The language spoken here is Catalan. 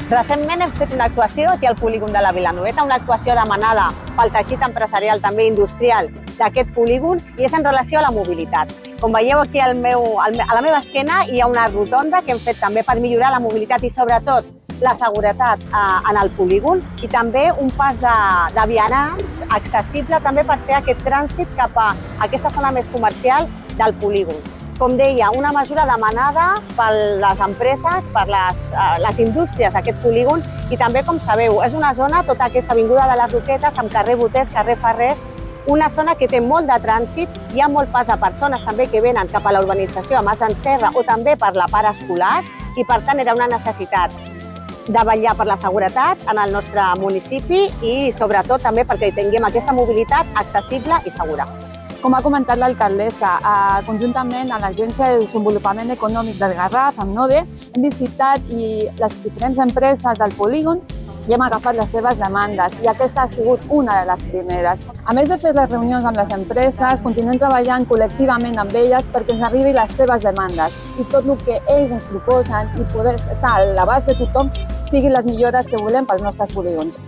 Recentment hem fet una actuació aquí al polígon de la Vilanoveta, una actuació demanada pel teixit empresarial, també industrial, d'aquest polígon, i és en relació a la mobilitat. Com veieu aquí a la meva esquena hi ha una rotonda que hem fet també per millorar la mobilitat i sobretot la seguretat en el polígon, i també un pas de vianants accessible també per fer aquest trànsit cap a aquesta zona més comercial del polígon. Com deia, una mesura demanada per les empreses, per les indústries d'aquest polígon, i també, com sabeu, és una zona, tota aquesta avinguda de les Roquetes, amb carrer Boters, carrer Ferrers, una zona que té molt de trànsit, hi ha molt pas de persones també que venen cap a la urbanització a Mas d'en Serra o també per la part escolar, i per tant era una necessitat de vetllar per la seguretat en el nostre municipi i sobretot també perquè tinguem aquesta mobilitat accessible i segura. Com ha comentat l'alcaldessa, conjuntament amb l'Agència de Desenvolupament Econòmic del Garraf, amb NODE, hem visitat les diferents empreses del polígon i hem agafat les seves demandes, i aquesta ha sigut una de les primeres. A més de fer les reunions amb les empreses, continuem treballant col·lectivament amb elles perquè ens arribin les seves demandes i tot el que ells ens proposen i poder estar a l'abast de tothom siguin les millores que volem pels nostres polígons.